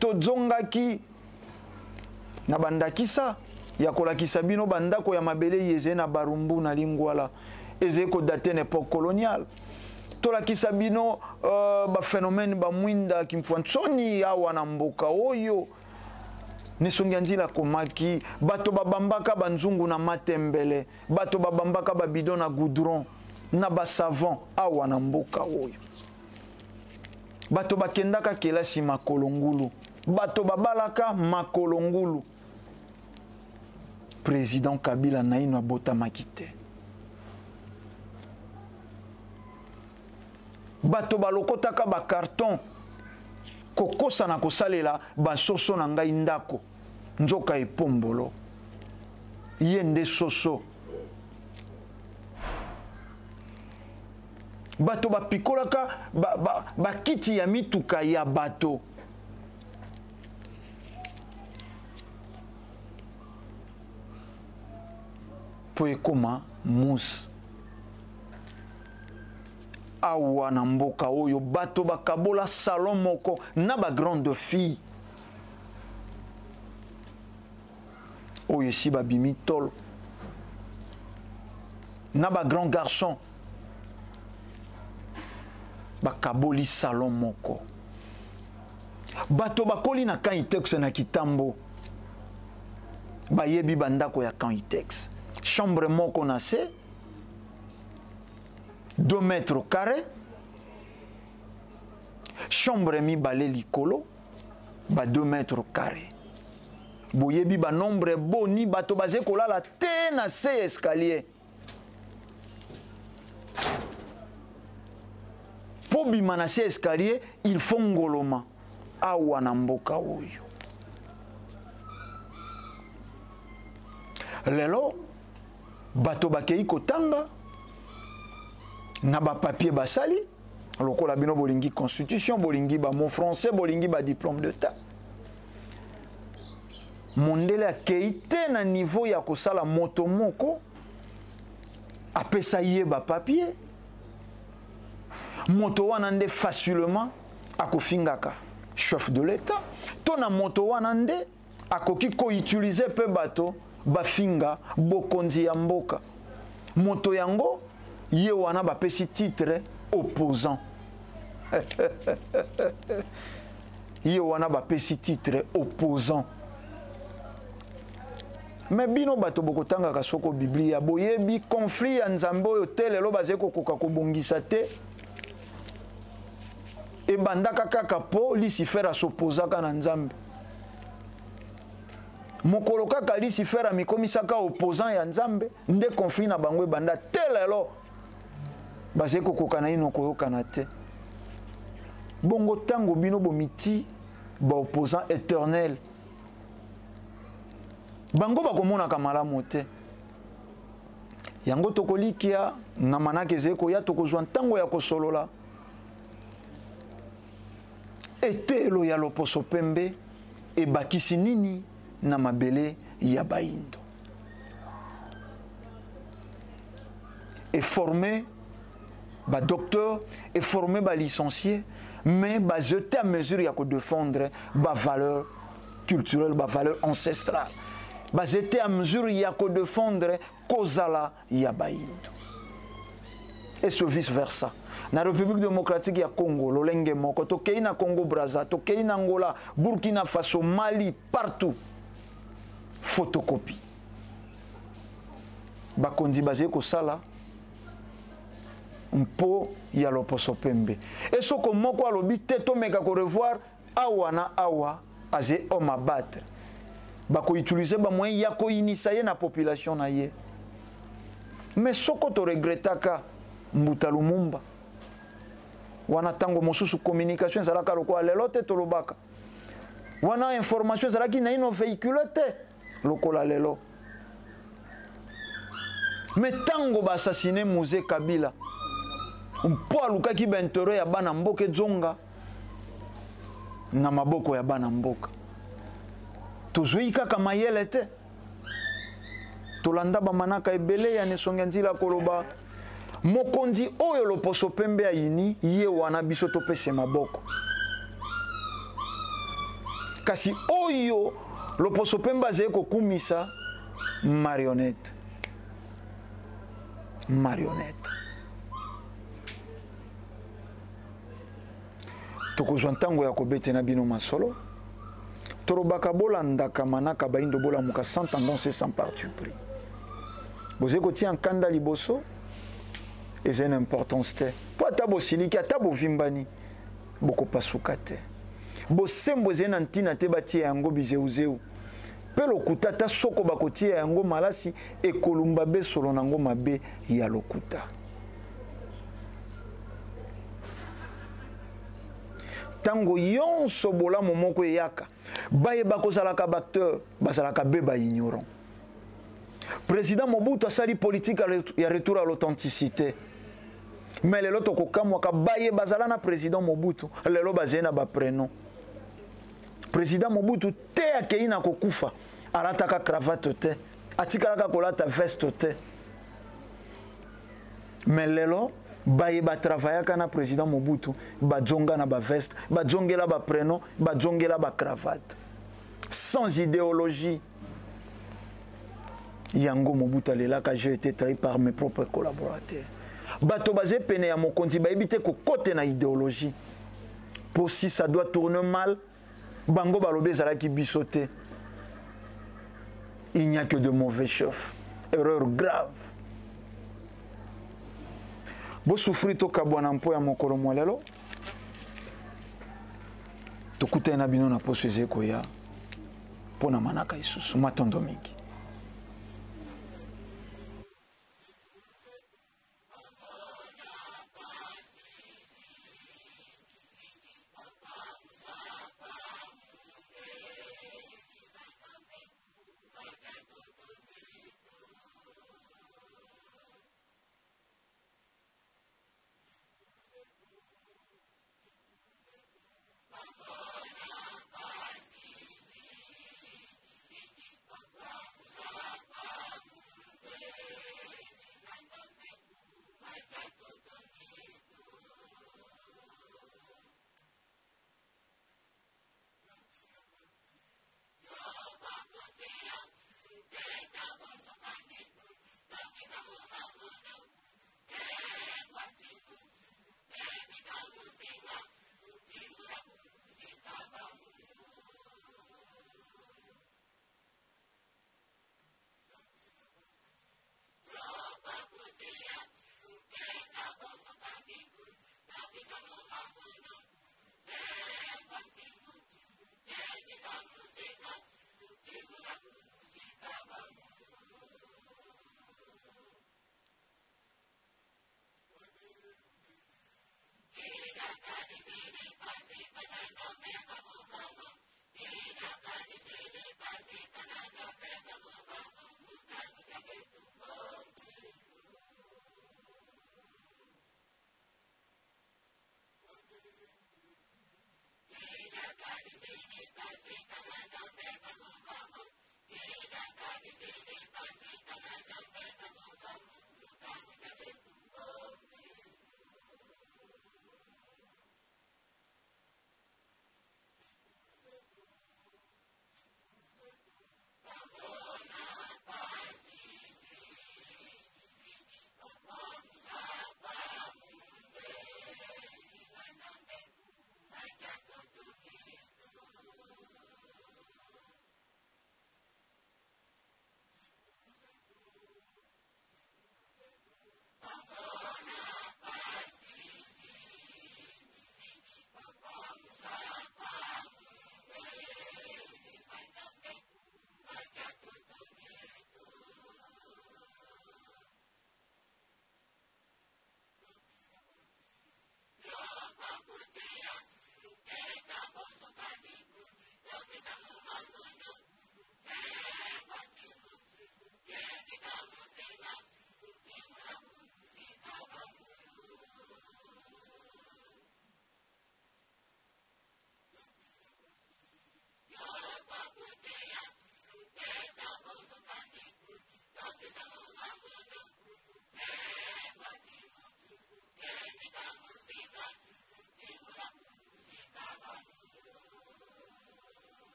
tozongaki na bandakisa ya kolakisa bino bandako ya mabele yeze na barumbu na lingwala eze kodate na époque coloniale tolakisa bino baphénomène bamwinda kimfwansoni awa na mboka oyo nisongi ya nzila komaki bato babambaka banzungu na matembele bato babambaka babido na goudron na basavant awa na mboka oyo bato bakendaka kelasi makolo ngulu bato babalaka makolo ngulu président Kabila naino abotamaki te bato balokotaka bakarton kokosa na kosalela basoso na ngai ndako nzoka epombolo ye nde soso bato bapikolaka bakiti ya mituka ya bato po ekoma musi awa na mboka oyo bato bakabola salon moko na ba grande fille oyo esi babimi tolo na ba grand garçon bakaboli salon moko bato bakoli na Kanitex na Kitambo bayebi bandako ya Kanitex chambre moko na se 2 mètres carrés chambre mibale likolo ba 2 mètres carrés. Boyebi ba nombre boni bato baze kolala te na se escalier. Po bima na se escalier, il faut ngoloma awa na mboka oyo. Lelo bato bakei kotanga na ba papier basali lokola bino bolingi constitution, bolingi ba mot français, bolingi ba diplôme d'état. Mondele akei te na niveau ya kosala moto moko apesa ye ba papier. Moto wana nde facilement akofingaka chef de l'état. To na moto wana nde akoki ko utiliser pe bato bafinga bokonzi ya mboka. Moto yango ye wana bapesi titre opposant. Ye wana bapesi titre opposant. Mais bino bato bokotanga kasoko Biblia boyebi conflit ya nzambe oyo telelo bazeko koka kobongisa te. E bandaka kaka po Lucifer s'opposaka na nzambe. Mokolo kaka Lucifer mikomisaka opposant ya nzambe nde conflit na bango banda telelo bazeko koka na ino koyokana te. Bongo tango bino bomiti ba opposant éternel. Bango bakomonaka malamu te. Yango tokolikia na manake ezeko ya tokozwa ntango ya kosolola. Etelo ya loposo pembe ebakisi nini na mabele ya baindo. Et formé ba docteur et formé ba licencié mais ba jeter à mesure ya ko défendre ba valeur culturelle, ba valeur ancestrale. Ba jeter à mesure ya ko défendre kozala ya baindo. Et ce vice versa. Na République démocratique ya Congo, lolenge moko, tokei na Congo Brazza, tokei na Angola, Burkina Faso, Mali, partout. Photocopie. Bakondi bazé ko sala mpo ya loposo pembe. Et soko moko alobi te to meka ko revoir awa na awa azé homme abattre. Bako utiliser ba moyen ya ko initier na population na ye. Mais soko to regrettaka Mbuta Lumumba. Wana tango mosusu communication zalaka lokola lelo te tolobaka. Wana information zalaki na ino véhicule te lokola lelo. Mais tango ba assassiné Mouzé Kabila. Mpo alukaki bentero ya bana mboka zonga na maboko ya bana mboka. Tozui kaka mayele te. Tolanda ba manaka ebele ya nesonga nzila koloba. Mokonzi oyo loposo pembe ya yini ye wana biso topese maboko. Kasi oyo loposo pembe azeko kumisa marionnette. Marionnette. Tokozwa ntango ya kobete na bino masolo. Torobaka bolandaka manaka baindo bola muka sans tendance sans parti pris. Bozeko tia nkanda liboso. Et c'est une importance te. Pour tabo siliki tabo vimbani boko pasuka te. Bo sembo zena ntina te batie yango bizeuzeu. Pelo kutata soko bakotie yango malasi e kolumba be solo nango mabe ya lokuta. Tango yon sobola momoko yaka. Baye bako salaka bakteur, basalaka beba ignorant. Président Mobutu a sali politique ya retour à l'authenticité. Mais lelo tokokamwaka baye bazala na président Mobutu lelo bazena ba prénom. Président Mobutu te akei na kokufa alataka cravate te atikalaka kolata veste te. Mais lelo baye ba travaillaka na président Mobutu ba zonga na ba veste ba zongela ba prénom ba zongela ba cravate sans idéologie. Yango Mobutu alelaka j'ai été trahi par mes propres collaborateurs. Bato bazé pene ya mokonzi ba ebite ko kote na idéologie. Pour si ça doit tourner mal, bango balobe zalaki bisoté. Il n'y a que de mauvais chefs. Erreur grave. Bo souffrir to kabwana mpo ya mokolo mwalelo. To tukutane na bino na poso ezeko ya pona manaka isusu matondo mingi.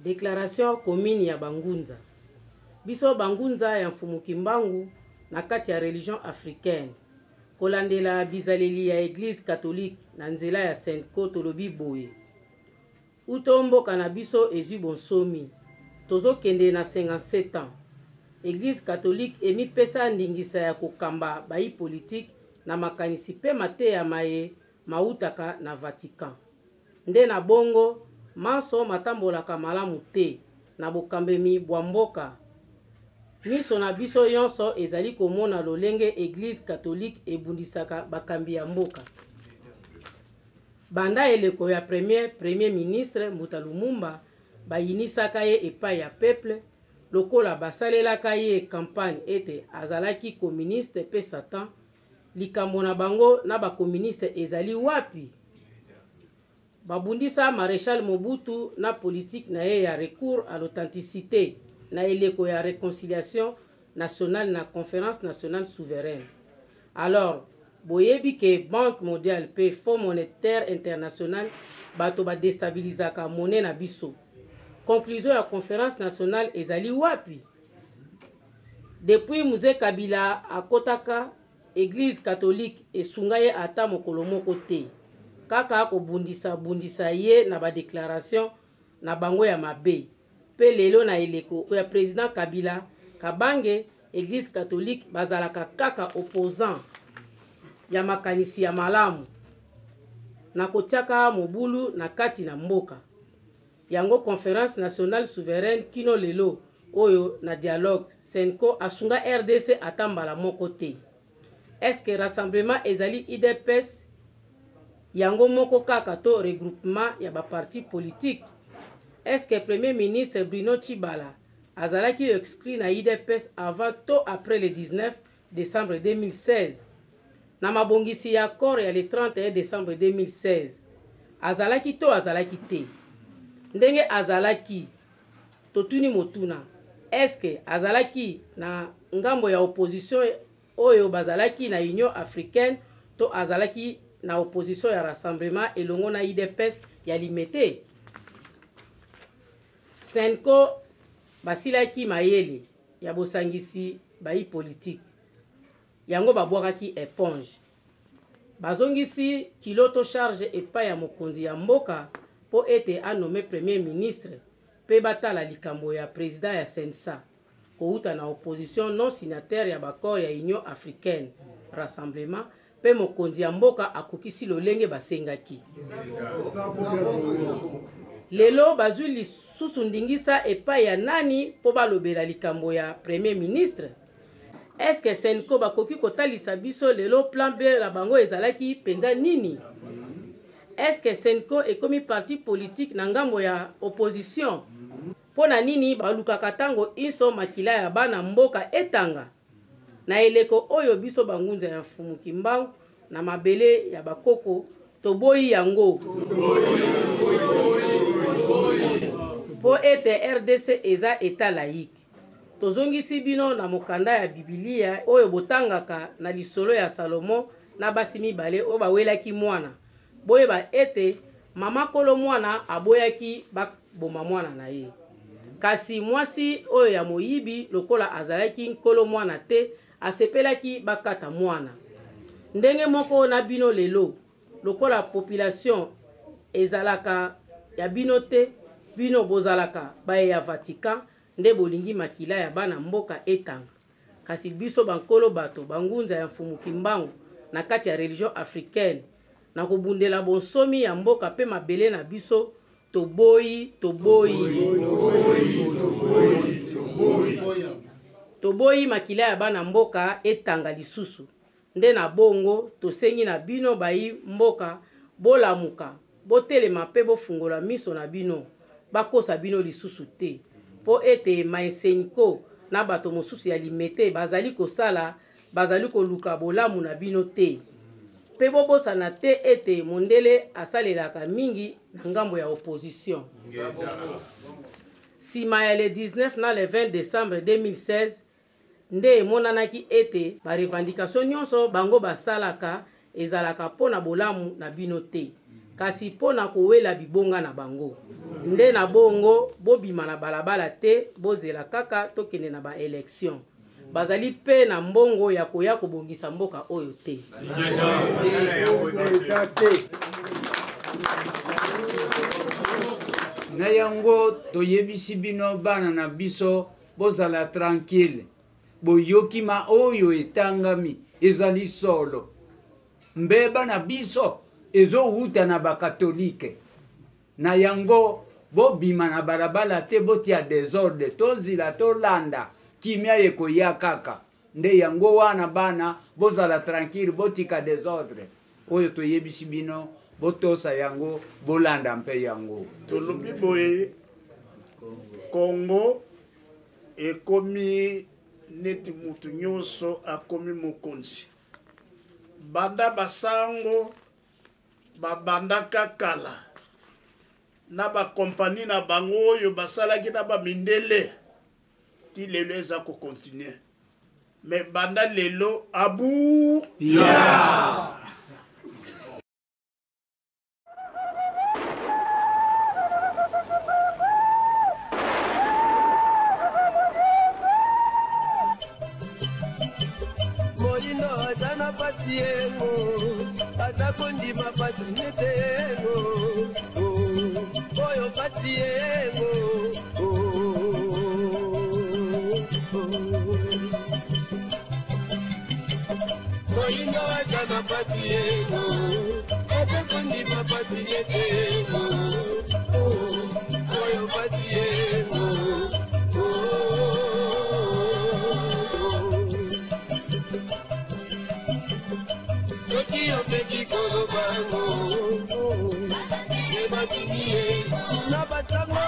Déclaration commune ya Bangunza. Biso Bangunza ya Mfumu Kimbangu na kati ya religion africaine. kolandela bizaleli ya Église catholique na nzela ya Senko tolobi boye. Utomboka na biso ezwi bonsomi. Tozokende na 57 ans. Église catholique emipesa ndingisa ya kokamba bayi politique na makanisi pe mateya maye mautaka na Vatican. Nde na bongo maso matambolaka malamu te na bokambemi bwa mboka. Miso na biso yonso ezali komona lolenge Église catholique ebundisaka bakambi ya mboka. Banda eleko ya premier ministre Mbuta Lumumba bayinisaka ye epai ya peuple lokola basalelaka ye campagne ete azalaki communiste pe Satan. Likambo na bango na bakomuniste ezali wapi? Babundisa Maréchal Mobutu na politique na ye ya recours à l'authenticité na eleko ya réconciliation nationale na conférence nationale souveraine. Alors, boyebi ke Banque mondiale pe Fonds monétaire international bato ba déstabilisaka monnaie na biso. Conclusion ya conférence nationale ezali wapi? Depuis Mzee Kabila akotaka Église catholique esunga ye ata mokolo moko te. Kaka bundisa ye na ba déclaration na bango ya mabe. Pe lelo na eleko ya président Kabila kabange Église catholique bazalaka kaka opposant ya makanisi ya malamu na kotiaka mobulu na kati na mboka. Yango conférence nationale souveraine kino lelo oyo na dialogue Senko asunga RDC atambala moko te. Est-ce que rassemblement ezali IDPS yango moko kaka to regroupement ya ba parti politique? Est-ce que premier ministre Bruno Tshibala azalaki exclu na IDPS avant to après le 19 décembre 2016? Na mabongisi ya accord ya le 31 décembre 2016 azalaki to azalaki te? Ndenge azalaki totuni motuna, est-ce que azalaki na ngambo ya opposition oyo bazalaki na Union africaine to azalaki na opposition ya rassemblement elongo na IDPS ya limete? Senko basilaki mayele ya bosangisi bayi politique. Yango babwakaki éponge. Bazongisi kiloto charge epai ya mokonzi ya mboka po ete anome premier ministre pe batala likambo ya président ya Sensa. Kouta na opposition non signataire ya bakor ya Union africaine rassemblement pe mokonzi ya mboka akokisi lolenge basengaki. Lelo bazwi lisusu ndingisa epai ya nani po balobela likambo ya premier ministre? Est-ce que Senko bakoki kotalisa biso lelo plan B la bango ezalaki penza nini? Est-ce que Senko ekomi parti politique na ngambo ya opposition? Pona nini balukaka tango iso makila ya bana mboka etanga? Na eleko oyo biso bangunza ya Mfumu Kimbangu na mabele ya bakoko toboyi yango. Po ete RDC eza eta laïque. Tozongisi bino na mokanda ya Biblia oyo botangaka na lisolo ya Salomo na basi mibale oyo bawelaki mwana. Boyeba ete mama kolo mwana aboyaki bakboma mwana na ye. Kasi mwasi oyo ya moyibi lokola azalaki nkolo mwana te asepelaki bakata mwana. Ndenge moko na bino lelo lokola population ezalaka ya bino te, bino bozalaka baye ya Vatican nde bolingi makila ya bana mboka etanga. Kasi biso bankolo bato bangunza ya Mfumu Kimbangu na kati ya religion africaine na kobundela bonsomi ya mboka pe mabele na biso toboyi makila ya bana mboka etanga lisusu. Nde na bongo tosengi na bino bayi mboka bolamuka botelema pe bofungola miso na bino bakosa bino lisusu te po ete Senko na bato mosusu ya limete bazali kosala bazali koluka bolamu na bino te pe bobosana te ete mondele asalelaka mingi na ngambo ya opposition. Sima ya le 19 na le 20 décembre 2016 nde emonanaki ete ba revendication nyonso bango basalaka ezalaka pona bolamu na bino te kasi pona kowela bibonga na bango. Nde na bongo bobima na balabala te bozela kaka tokende na ba élection. bazali pe na mbongo ya koya kobongisa mboka oyo te. Na yango toyebisi bino bana na biso bozala tranquille. Boyokima oyo etangami ezali solo. Mbeba na biso ezo uta na bakatolike. Na yango bobima na barabala te botia desordre tozila tolanda kimia yekoya kaka. Nde yango wana bana bozala tranquille botika desordre. Oyo toyebisi bino botosa yango bolanda mpe yango. Tolobi boye Congo ekomi neti mutu nyonso akomi mokonzi. Banda basango babandaka kala na bakompani na bango oyo basalaki na bamindele ti lelo eza kokontinue. Me banda lelo abu ya Patiengo, atakondima patinetego, oyo patiengo, moingo atana patiengo, atakondima patinetego, oyo patiengo. Nabatango